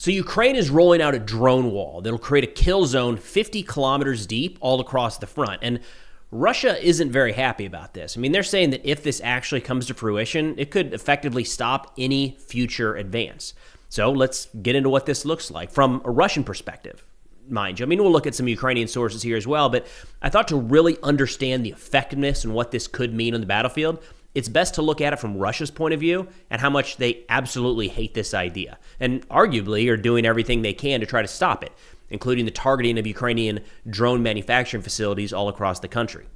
So Ukraine is rolling out a drone wall that'll create a kill zone 50 kilometers deep all across the front. And Russia isn't very happy about this. I mean, they're saying that if this actually comes to fruition, it could effectively stop any future advance. So let's get into what this looks like from a Russian perspective, mind you. I mean, we'll look at some Ukrainian sources here as well, but I thought to really understand the effectiveness and what this could mean on the battlefield, it's best to look at it from Russia's point of view and how much they absolutely hate this idea and arguably are doing everything they can to try to stop it, including the targeting of Ukrainian drone manufacturing facilities all across the country.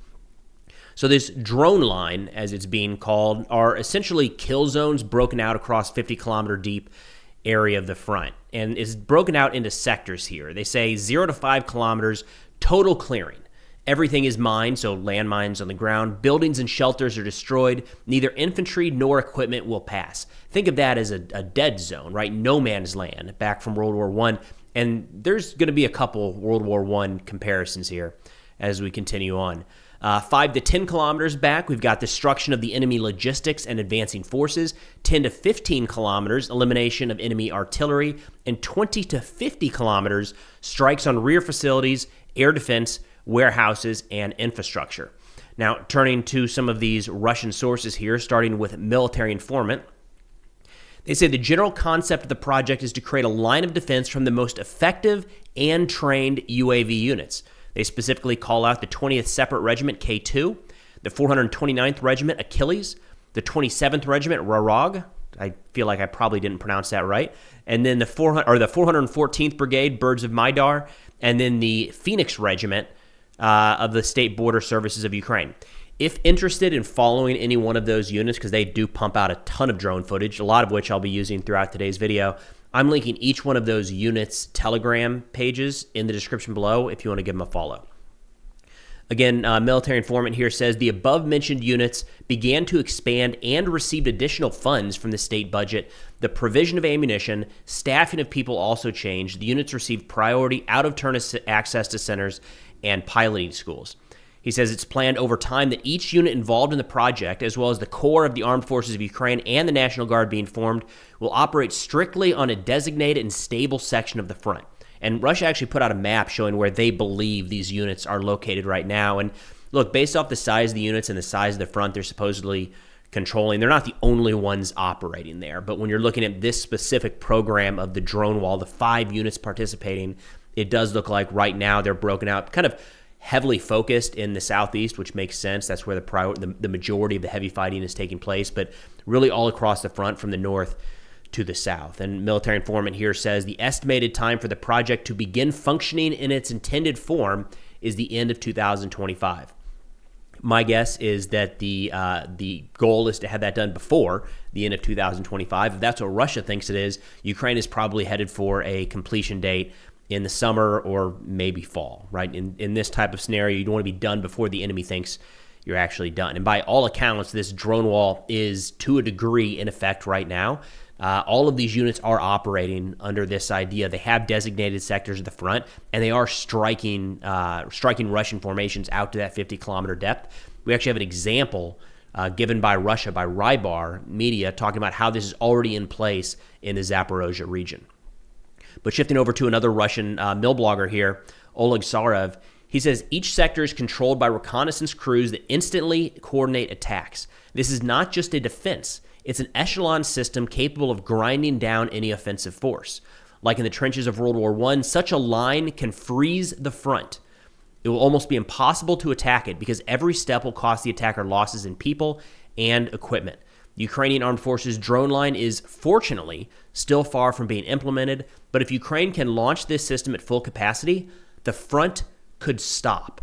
So this drone line, as it's being called, are essentially kill zones broken out across 50-kilometer deep area of the front. And it's broken out into sectors here. They say 0 to 5 kilometers, total clearing. Everything is mined, so landmines on the ground. Buildings and shelters are destroyed. Neither infantry nor equipment will pass. Think of that as a dead zone, right? No man's land, back from World War I. And there's going to be a couple World War I comparisons here as we continue on. 5 to 10 kilometers back, we've got destruction of the enemy logistics and advancing forces. 10 to 15 kilometers, elimination of enemy artillery. And 20 to 50 kilometers, strikes on rear facilities, air defense, warehouses, and infrastructure. Now, turning to some of these Russian sources here, starting with military informant, they say the general concept of the project is to create a line of defense from the most effective and trained UAV units. They specifically call out the 20th Separate Regiment K2, the 429th Regiment Achilles, the 27th Regiment Rarog. I feel like I probably didn't pronounce that right. And then the 414th Brigade Birds of Midar, and then the Phoenix Regiment of the State Border Services of Ukraine. If interested in following any one of those units, because they do pump out a ton of drone footage, a lot of which I'll be using throughout today's video, I'm linking each one of those units' Telegram pages in the description below if you want to give them a follow. Again, military informant here says the above-mentioned units began to expand and received additional funds from the state budget. The provision of ammunition, staffing of people also changed. The units received priority out-of-turn access to centers and piloting schools. He says it's planned over time that each unit involved in the project, as well as the core of the Armed Forces of Ukraine and the National Guard being formed, will operate strictly on a designated and stable section of the front. And Russia actually put out a map showing where they believe these units are located right now. And look, based off the size of the units and the size of the front they're supposedly controlling, they're not the only ones operating there. But when you're looking at this specific program of the drone wall, the 5 units participating, it does look like right now they're broken out, kind of heavily focused in the southeast, which makes sense. That's where the majority of the heavy fighting is taking place, but really all across the front from the north to the south. And military informant here says the estimated time for the project to begin functioning in its intended form is the end of 2025. My guess is that the goal is to have that done before the end of 2025. If that's what Russia thinks it is, Ukraine is probably headed for a completion date in the summer or maybe fall, right? In this type of scenario, you don't want to be done before the enemy thinks you're actually done. And by all accounts, this drone wall is to a degree in effect right now. All of these units are operating under this idea. They have designated sectors at the front, and they are striking Russian formations out to that 50-kilometer depth. We actually have an example given by Russia, by Rybar Media, talking about how this is already in place in the Zaporozhye region. But shifting over to another Russian mill blogger here, Oleg Sarev, he says each sector is controlled by reconnaissance crews that instantly coordinate attacks. This is not just a defense. It's an echelon system capable of grinding down any offensive force. Like in the trenches of World War I, such a line can freeze the front. It will almost be impossible to attack it because every step will cost the attacker losses in people and equipment. The Ukrainian Armed Forces drone line is, fortunately, still far from being implemented, but if Ukraine can launch this system at full capacity, the front could stop.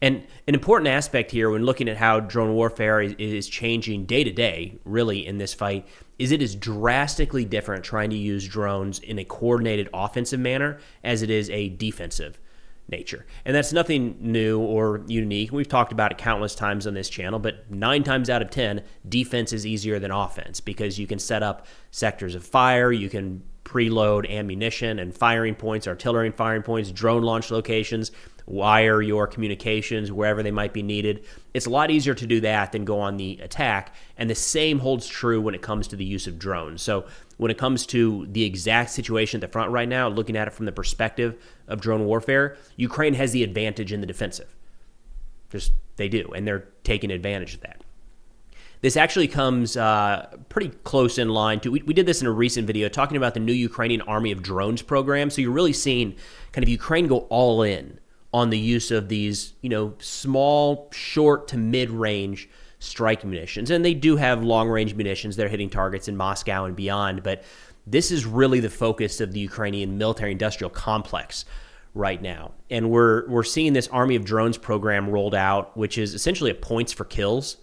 And an important aspect here when looking at how drone warfare is changing day to day, really, in this fight, is it is drastically different trying to use drones in a coordinated offensive manner as it is a defensive nature. And that's nothing new or unique. We've talked about it countless times on this channel, but 9 times out of 10, defense is easier than offense because you can set up sectors of fire, you can preload ammunition and firing points, artillery and firing points, drone launch locations, wire your communications wherever they might be needed. It's a lot easier to do that than go on the attack, and the same holds true when it comes to the use of drones. So when it comes to the exact situation at the front right now, looking at it from the perspective of drone warfare, Ukraine has the advantage in the defensive. Just they do, and they're taking advantage of that. This actually comes pretty close in line to, we did this in a recent video talking about the new Ukrainian Army of Drones program. So you're really seeing kind of Ukraine go all in on the use of these, small, short to mid-range strike munitions. And they do have long-range munitions. They're hitting targets in Moscow and beyond. But this is really the focus of the Ukrainian military-industrial complex right now. And we're seeing this Army of Drones program rolled out, which is essentially a points for kills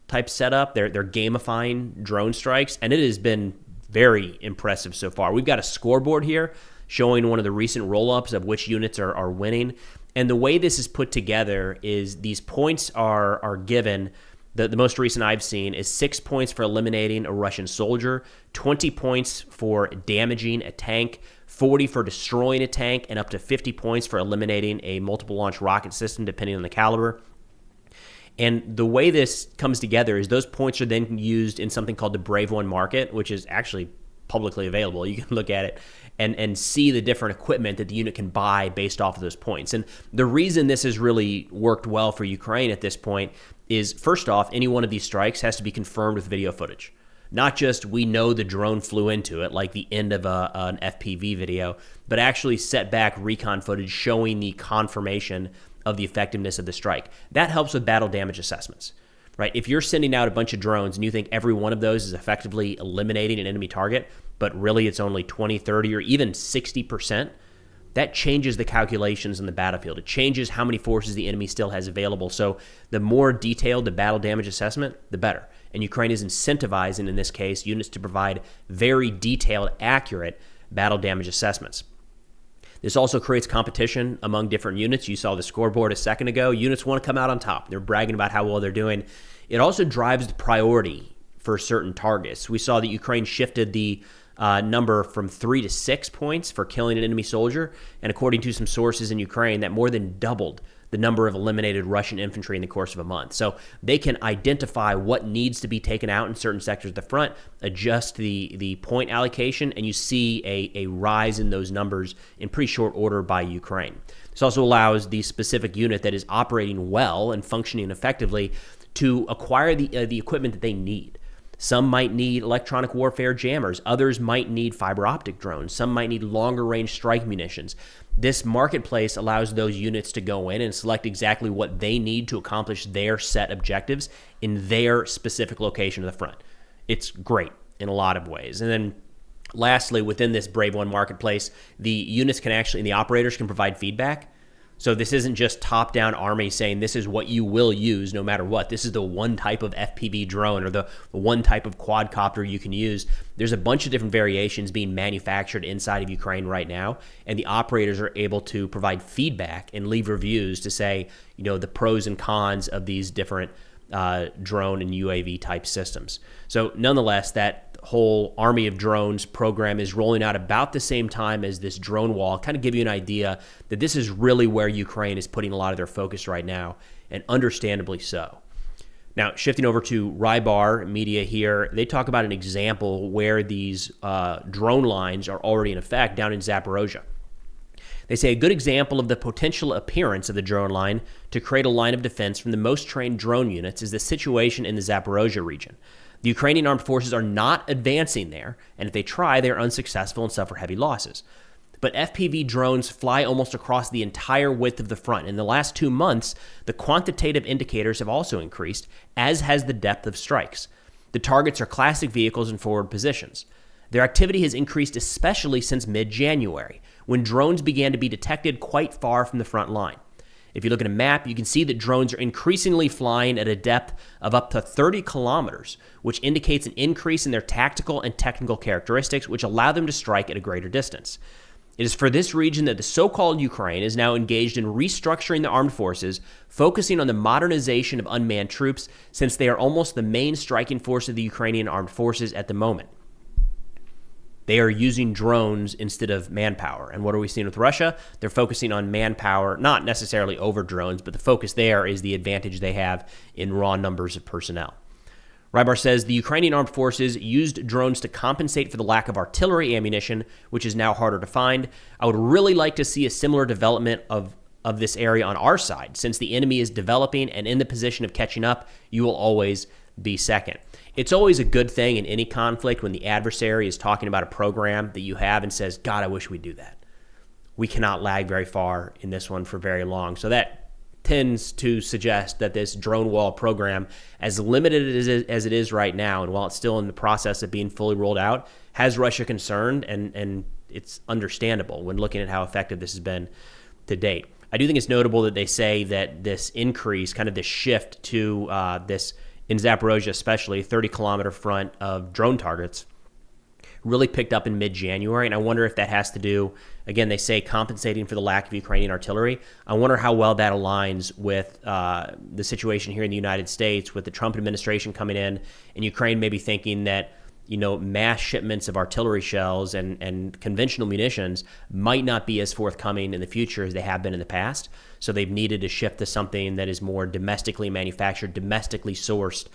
type setup. They're gamifying drone strikes, and it has been very impressive so far. We've got a scoreboard here showing one of the recent roll-ups of which units are winning. And the way this is put together is these points are given. The most recent I've seen is 6 points for eliminating a Russian soldier, 20 points for damaging a tank, 40 for destroying a tank, and up to 50 points for eliminating a multiple launch rocket system, depending on the caliber. And the way this comes together is those points are then used in something called the Brave One market, which is actually publicly available. You can look at it and see the different equipment that the unit can buy based off of those points. And the reason this has really worked well for Ukraine at this point is, first off, any one of these strikes has to be confirmed with video footage. Not just we know the drone flew into it, like the end of an FPV video, but actually set back recon footage showing the confirmation of the effectiveness of the strike. That helps with battle damage assessments, right? If you're sending out a bunch of drones and you think every one of those is effectively eliminating an enemy target, but really it's only 20, 30, or even 60%, that changes the calculations on the battlefield. It changes how many forces the enemy still has available. So the more detailed the battle damage assessment, the better. And Ukraine is incentivizing, in this case, units to provide very detailed, accurate battle damage assessments. This also creates competition among different units. You saw the scoreboard a second ago. Units want to come out on top. They're bragging about how well they're doing. It also drives the priority for certain targets. We saw that Ukraine shifted the number from 3 to 6 points for killing an enemy soldier. And according to some sources in Ukraine, that more than doubled the number of eliminated Russian infantry in the course of a month. So they can identify what needs to be taken out in certain sectors of the front, adjust the point allocation, and you see a rise in those numbers in pretty short order by Ukraine. This also allows the specific unit that is operating well and functioning effectively to acquire the equipment that they need. Some might need electronic warfare jammers. Others might need fiber optic drones. Some might need longer range strike munitions. This marketplace allows those units to go in and select exactly what they need to accomplish their set objectives in their specific location of the front. It's great in a lot of ways. And then lastly, within this Brave One marketplace, the units can actually, and the operators can provide feedback. So this isn't just top-down army saying this is what you will use no matter what. This is the one type of FPV drone or the one type of quadcopter you can use. There's a bunch of different variations being manufactured inside of Ukraine right now, and the operators are able to provide feedback and leave reviews to say, the pros and cons of these different drone and UAV type systems. So nonetheless, that whole Army of Drones program is rolling out about the same time as this drone wall, kind of give you an idea that this is really where Ukraine is putting a lot of their focus right now, and understandably so. Now, shifting over to Rybar Media here, they talk about an example where these drone lines are already in effect down in Zaporozhye. They say a good example of the potential appearance of the drone line to create a line of defense from the most trained drone units is the situation in the Zaporozhye region. The Ukrainian armed forces are not advancing there, and if they try, they are unsuccessful and suffer heavy losses. But FPV drones fly almost across the entire width of the front. In the last 2 months, the quantitative indicators have also increased, as has the depth of strikes. The targets are classic vehicles in forward positions. Their activity has increased especially since mid-January, when drones began to be detected quite far from the front line. If you look at a map, you can see that drones are increasingly flying at a depth of up to 30 kilometers, which indicates an increase in their tactical and technical characteristics, which allow them to strike at a greater distance. It is for this region that the so-called Ukraine is now engaged in restructuring the armed forces, focusing on the modernization of unmanned troops, since they are almost the main striking force of the Ukrainian armed forces at the moment. They are using drones instead of manpower. And what are we seeing with Russia? They're focusing on manpower, not necessarily over drones, but the focus there is the advantage they have in raw numbers of personnel. Rybar says the Ukrainian armed forces used drones to compensate for the lack of artillery ammunition, which is now harder to find. I would really like to see a similar development of this area on our side. Since the enemy is developing and in the position of catching up, you will always be second. It's always a good thing in any conflict when the adversary is talking about a program that you have and says, God, I wish we'd do that. We cannot lag very far in this one for very long. So that tends to suggest that this drone wall program, as limited as it is right now, and while it's still in the process of being fully rolled out, has Russia concerned, and it's understandable when looking at how effective this has been to date. I do think it's notable that they say that this increase, kind of this shift to this, in Zaporozhye especially, 30-kilometer front of drone targets, really picked up in mid-January, and I wonder if that has to do, again, they say compensating for the lack of Ukrainian artillery. I wonder how well that aligns with the situation here in the United States with the Trump administration coming in and Ukraine maybe thinking that, you know, mass shipments of artillery shells and conventional munitions might not be as forthcoming in the future as they have been in the past. So they've needed to shift to something that is more domestically manufactured, domestically sourced,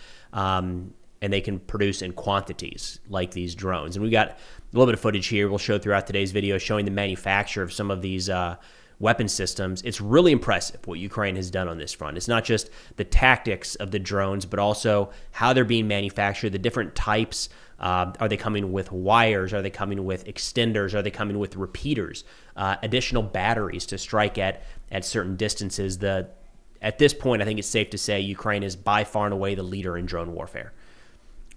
and they can produce in quantities like these drones. And we got a little bit of footage here we'll show throughout today's video showing the manufacture of some of these weapon systems. It's really impressive what Ukraine has done on this front. It's not just the tactics of the drones, but also how they're being manufactured, the different types. Are they coming with wires? Are they coming with extenders? Are they coming with repeaters? Additional batteries to strike at certain distances. At this point, I think it's safe to say Ukraine is by far and away the leader in drone warfare.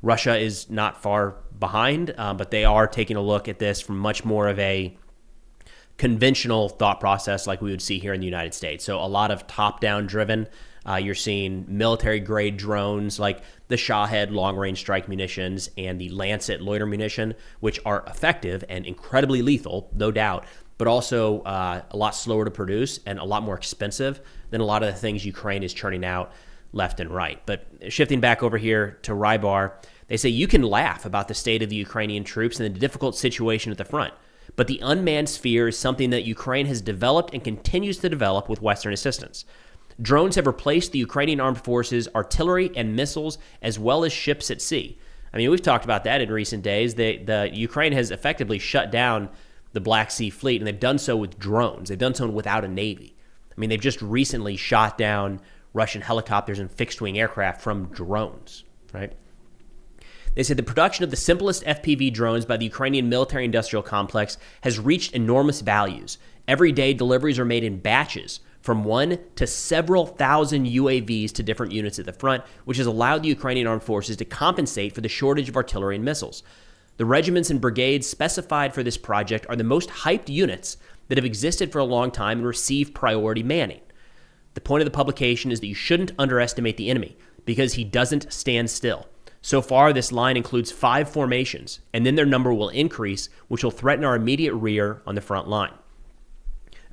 Russia is not far behind, but they are taking a look at this from much more of a conventional thought process like we would see here in the United States. So a lot of top-down driven. You're seeing military-grade drones like the Shahed long-range strike munitions and the Lancet loiter munition, which are effective and incredibly lethal, no doubt, but also a lot slower to produce and a lot more expensive than a lot of the things Ukraine is churning out left and right. But shifting back over here to Rybar, they say you can laugh about the state of the Ukrainian troops and the difficult situation at the front, but the unmanned sphere is something that Ukraine has developed and continues to develop with Western assistance. Drones have replaced the Ukrainian armed forces' artillery and missiles, as well as ships at sea. I mean, we've talked about that in recent days. The Ukraine has effectively shut down the Black Sea Fleet, and they've done so with drones. They've done so without a navy. I mean, they've just recently shot down Russian helicopters and fixed-wing aircraft from drones, right? They said the production of the simplest FPV drones by the Ukrainian military-industrial complex has reached enormous values. Every day, deliveries are made in batches, from 1 to several thousand UAVs to different units at the front, which has allowed the Ukrainian armed forces to compensate for the shortage of artillery and missiles. The regiments and brigades specified for this project are the most hyped units that have existed for a long time and receive priority manning. The point of the publication is that you shouldn't underestimate the enemy because he doesn't stand still. So far, this line includes 5 formations, and then their number will increase, which will threaten our immediate rear on the front line.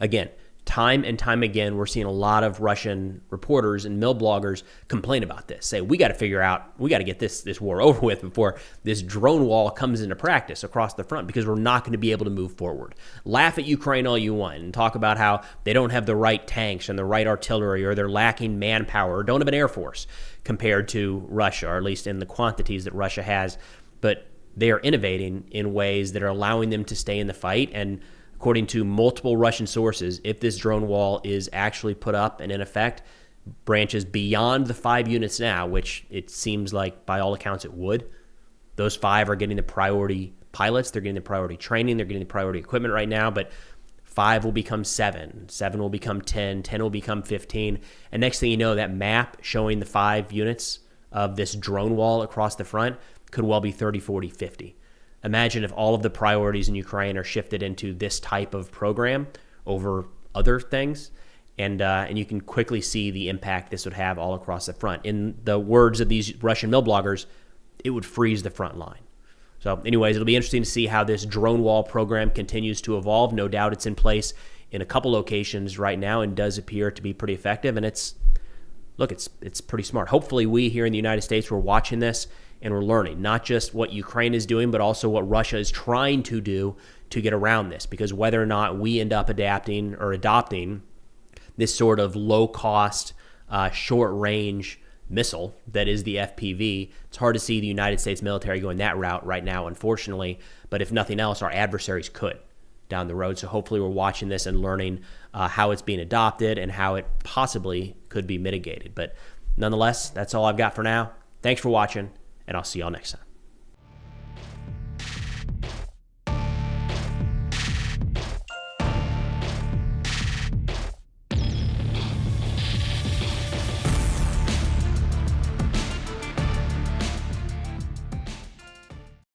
Again, time and time again, we're seeing a lot of Russian reporters and mill bloggers complain about this, say, we got to get this war over with before this drone wall comes into practice across the front because we're not going to be able to move forward. Laugh at Ukraine all you want and talk about how they don't have the right tanks and the right artillery or they're lacking manpower or don't have an air force compared to Russia, or at least in the quantities that Russia has. But they are innovating in ways that are allowing them to stay in the fight. And according to multiple Russian sources, if this drone wall is actually put up and in effect, branches beyond the 5 units now, which it seems like by all accounts it would, those 5 are getting the priority pilots, they're getting the priority training, they're getting the priority equipment right now, but 5 will become 7, 7 will become 10, 10 will become 15, and next thing you know, that map showing the 5 units of this drone wall across the front could well be 30, 40, 50. Imagine if all of the priorities in Ukraine are shifted into this type of program over other things, and you can quickly see the impact this would have all across the front. In the words of these Russian mill bloggers, it would freeze the front line. So anyways, it'll be interesting to see how this drone wall program continues to evolve. No doubt it's in place in a couple locations right now and does appear to be pretty effective, and it's pretty smart. Hopefully we here in the United States, we're watching this and we're learning not just what Ukraine is doing, but also what Russia is trying to do to get around this, because whether or not we end up adopting this sort of low-cost, short-range missile that is the FPV. It's hard to see the United States military going that route right now, unfortunately. But if nothing else, our adversaries could down the road. So hopefully we're watching this and learning how it's being adopted and how it possibly could be mitigated. But nonetheless, that's all I've got for now. Thanks for watching, and I'll see y'all next time.